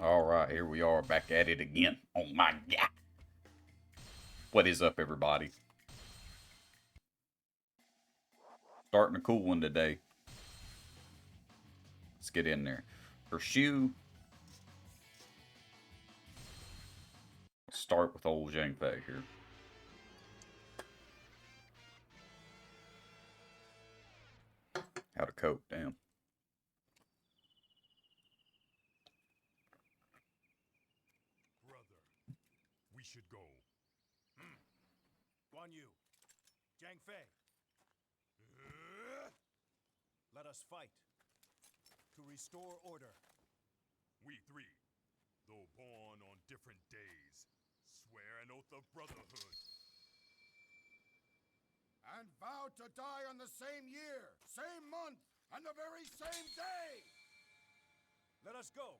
Alright, here we are back at it again. Oh my god. What is up, everybody? Starting a cool one today. Let's get in there. For Shu, start with old Zhang Fei here. How to cope, damn. Brother, we should go. Guan Yu, Zhang Fei, let us fight to restore order. We three, though born on different days, swear an oath of brotherhood. And vow to die on the same year, same month, and the very same day! Let us go.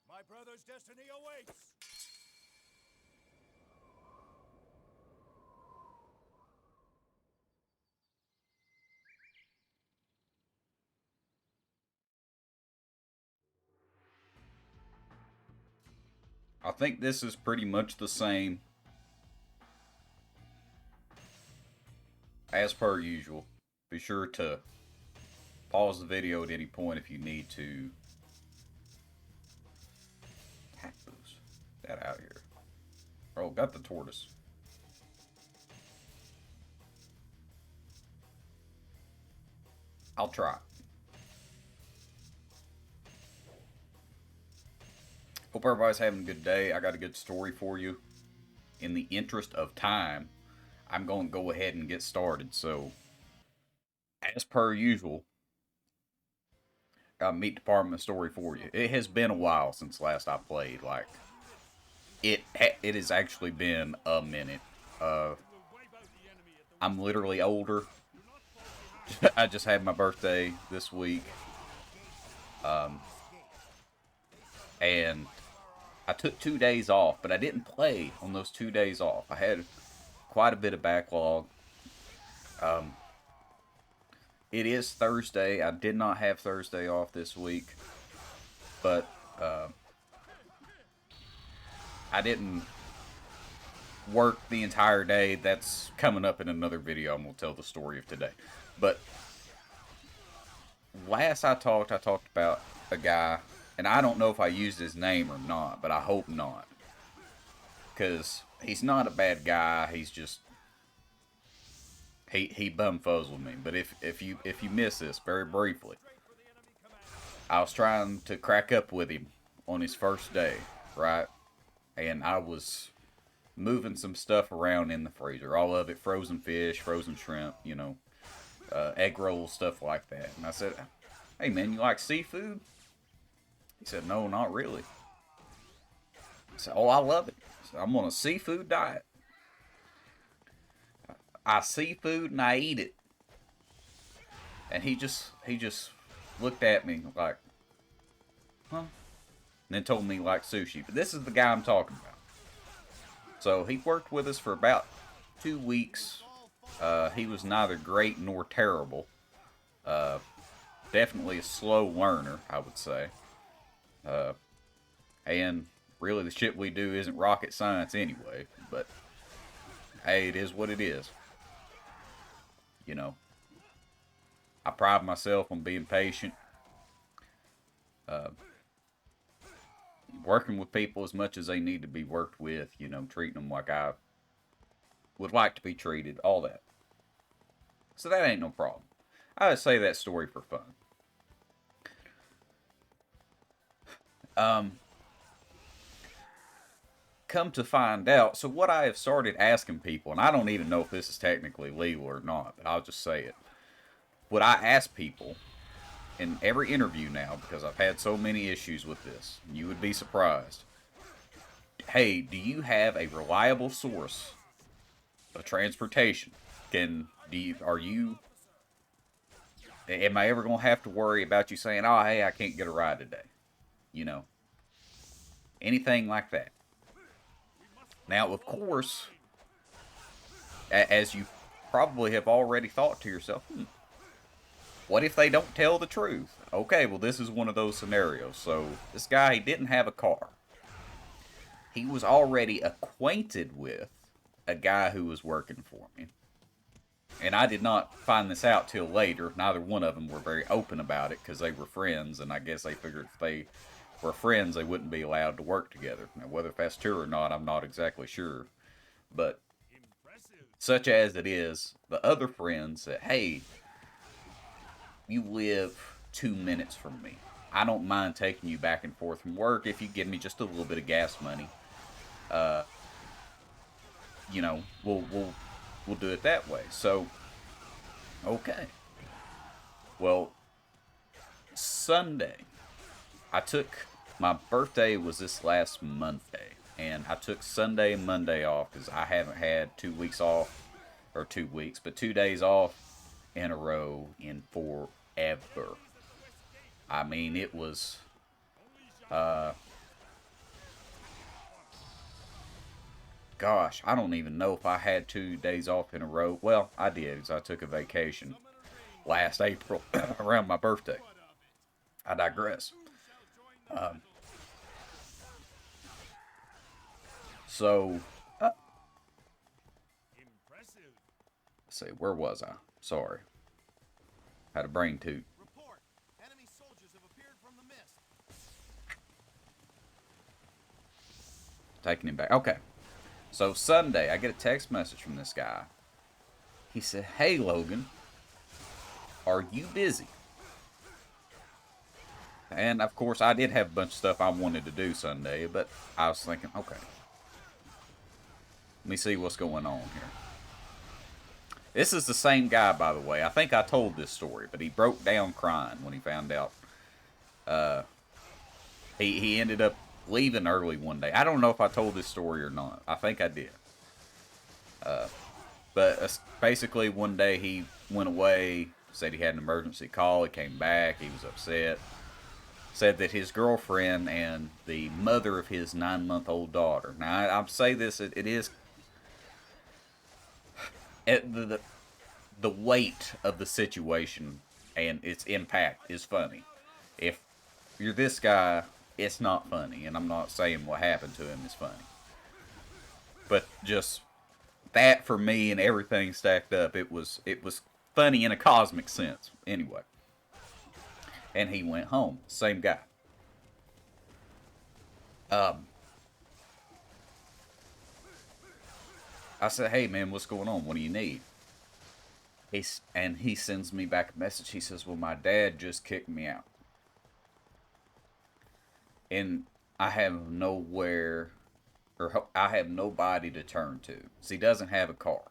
My brother's destiny awaits. I think this is pretty much the same as per usual. Be sure to pause the video at any point if you need to hack that out here. Oh, got the tortoise. I'll try. Hope everybody's having a good day. I got a good story for you. In the interest of time, I'm going to go ahead and get started. So, as per usual, got a meat department story for you. It has been a while since last I played. Like, it has actually been a minute. I'm literally older. I just had my birthday this week. And I took 2 days off, but I didn't play on those 2 days off. I had quite a bit of backlog. It is Thursday. I did not have Thursday off this week, but I didn't work the entire day. That's coming up in another video. I'm going to tell the story of today. But last I talked about a guy, and I don't know if I used his name or not, but I hope not. Because he's not a bad guy. He's just, he bumfuzzled me. But if you miss this very briefly, I was trying to crack up with him on his first day, right? And I was moving some stuff around in the freezer. All of it, frozen fish, frozen shrimp, you know, egg rolls, stuff like that. And I said, hey man, you like seafood? He said, no, not really. I said, oh, I love it. I said, I'm on a seafood diet. I see food and I eat it. And he just looked at me like, huh? And then told me he liked sushi. But this is the guy I'm talking about. So he worked with us for about 2 weeks. He was neither great nor terrible. Definitely a slow learner, I would say. And really the shit we do isn't rocket science anyway. But, hey, it is what it is. You know, I pride myself on being patient. Working with people as much as they need to be worked with. You know, treating them like I would like to be treated. All that. So that ain't no problem. I just say that story for fun. Come to find out, so what I have started asking people, and I don't even know if this is technically legal or not, but I'll just say it. What I ask people in every interview now, because I've had so many issues with this, you would be surprised. Hey, do you have a reliable source of transportation? Am I ever going to have to worry about you saying, oh, hey, I can't get a ride today? You know, anything like that. Now, of course, as you probably have already thought to yourself, what if they don't tell the truth? Okay, well, this is one of those scenarios. So this guy, he didn't have a car. He was already acquainted with a guy who was working for me. And I did not find this out till later. Neither one of them were very open about it because they were friends, and I guess they figured if they were friends, they wouldn't be allowed to work together. Now, whether that's true or not, I'm not exactly sure. But such as it is, the other friend said, hey, you live 2 minutes from me. I don't mind taking you back and forth from work if you give me just a little bit of gas money. You know, we'll do it that way. So, okay. Well, Sunday, my birthday was this last Monday, and I took Sunday and Monday off because I haven't had 2 weeks off, or 2 weeks, but 2 days off in a row in forever. I mean, it was, gosh, I don't even know if I had 2 days off in a row. Well, I did, because I took a vacation last April around my birthday. I digress. So, let's see, where was I? Sorry. Had a brain toot. Report. Enemy soldiers have appeared from the mist. Taking him back. Okay. So Sunday, I get a text message from this guy. He said, hey, Logan, are you busy? And, of course, I did have a bunch of stuff I wanted to do Sunday, but I was thinking, okay, let me see what's going on here. This is the same guy, by the way. I think I told this story, but he broke down crying when he found out. He ended up leaving early one day. I don't know if I told this story or not. I think I did. But basically, one day he went away, said he had an emergency call. He came back. He was upset. Said that his girlfriend and the mother of his 9-month-old daughter. Now, I'll say this, it is... The weight of the situation and its impact is funny. If you're this guy, it's not funny, and I'm not saying what happened to him is funny. But just that for me and everything stacked up, it was funny in a cosmic sense. Anyway. And he went home. Same guy. I said, hey man, what's going on? What do you need? And he sends me back a message. He says, well, my dad just kicked me out. And I have nowhere, or I have nobody to turn to. So he doesn't have a car,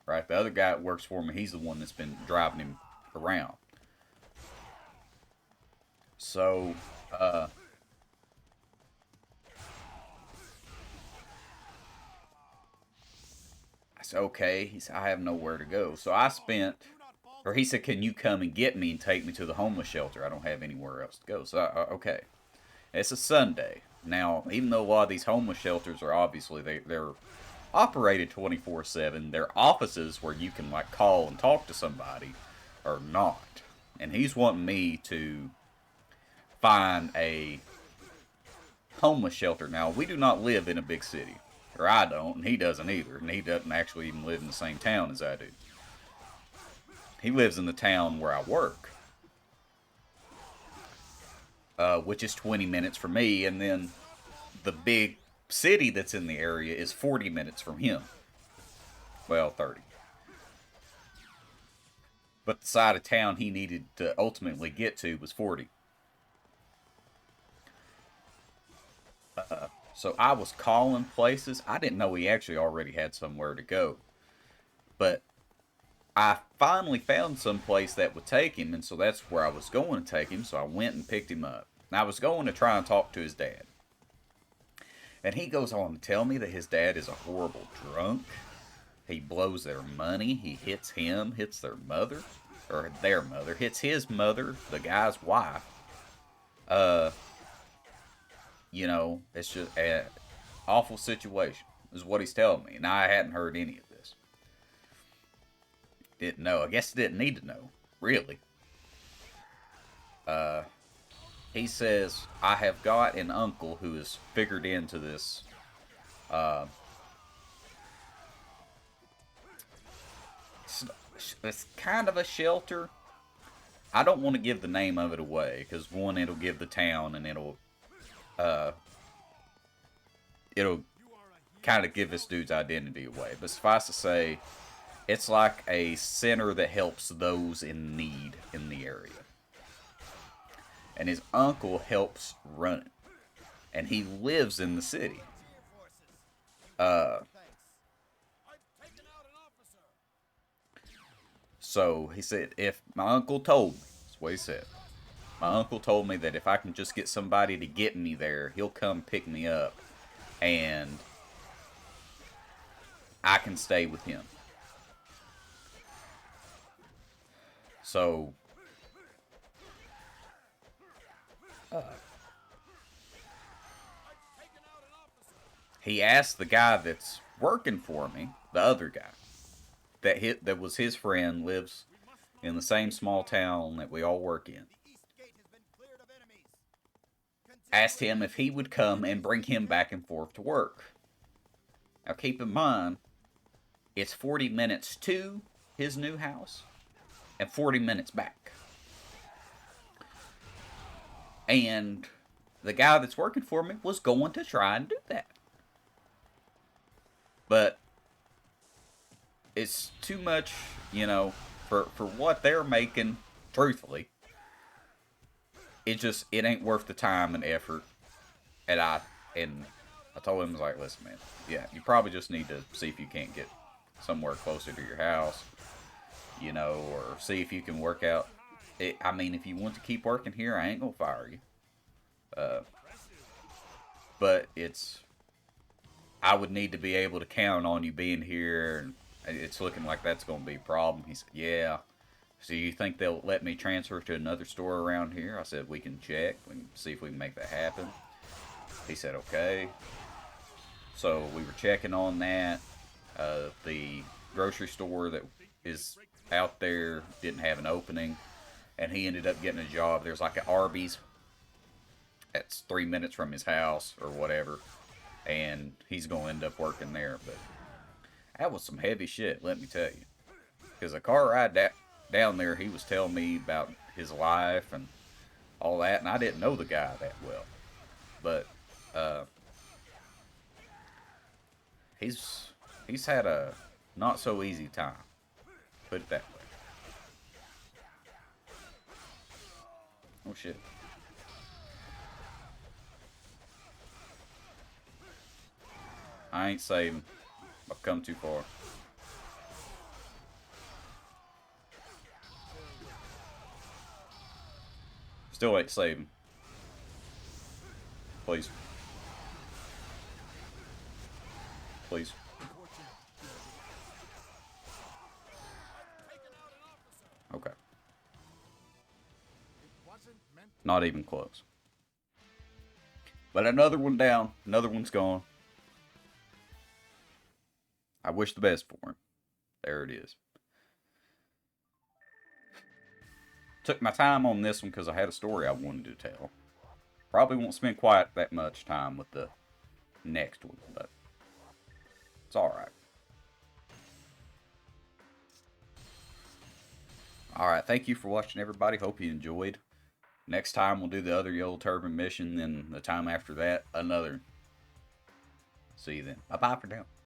right? The other guy that works for me, he's the one that's been driving him around. So, I said, okay. He said, I have nowhere to go. So he said, can you come and get me and take me to the homeless shelter? I don't have anywhere else to go. So, okay. It's a Sunday. Now, even though a lot of these homeless shelters are obviously, they're operated 24/7, their offices where you can, like, call and talk to somebody are not. And he's wanting me to find a homeless shelter. Now, we do not live in a big city. Or I don't, and he doesn't either. And he doesn't actually even live in the same town as I do. He lives in the town where I work. Which is 20 minutes from me. And then the big city that's in the area is 40 minutes from him. Well, 30. But the side of town he needed to ultimately get to was 40. So I was calling places. I didn't know he actually already had somewhere to go. But I finally found some place that would take him, and so that's where I was going to take him, so I went and picked him up. And I was going to try and talk to his dad. And he goes on to tell me that his dad is a horrible drunk. He blows their money. He hits him, hits their mother, hits his mother, the guy's wife. You know, it's just an awful situation, is what he's telling me. And I hadn't heard any of this. Didn't know. I guess didn't need to know, really. He says, I have got an uncle who is figured into this. It's kind of a shelter. I don't want to give the name of it away because one, it'll give the town, and it'll kind of give this dude's identity away. But suffice to say, it's like a center that helps those in need in the area. And his uncle helps run it. And he lives in the city. So he said, if my uncle told me, that's what he said. My uncle told me that if I can just get somebody to get me there, he'll come pick me up. And I can stay with him. So he asked the guy that's working for me, the other guy, that was his friend, lives in the same small town that we all work in. Asked him if he would come and bring him back and forth to work. Now keep in mind, it's 40 minutes to his new house and 40 minutes back. And the guy that's working for me was going to try and do that. But it's too much, you know, for what they're making, truthfully. It ain't worth the time and effort. And I told him, I was like, listen, man, yeah, you probably just need to see if you can't get somewhere closer to your house, you know, or see if you can work out. I mean, if you want to keep working here, I ain't gonna fire you. But I would need to be able to count on you being here, and it's looking like that's gonna be a problem. He said, yeah. So you think they'll let me transfer to another store around here? I said, we can check. We can see if we can make that happen. He said, okay. So we were checking on that. The grocery store that is out there didn't have an opening. And he ended up getting a job. There's like an Arby's. That's 3 minutes from his house or whatever. And he's going to end up working there. But that was some heavy shit, let me tell you. Because a car ride down there, he was telling me about his life and all that, and I didn't know the guy that well. But he's had a not so easy time, put it that way. Oh shit. I ain't saving. I've come too far. Still ain't saving. Please. Please. Okay. Not even close. But another one down. Another one's gone. I wish the best for him. There it is. Took my time on this one because I had a story I wanted to tell. Probably won't spend quite that much time with the next one, but it's alright. Alright, thank you for watching, everybody. Hope you enjoyed. Next time we'll do the other Yellow Turban mission, then the time after that, another. See you then. Bye-bye for now.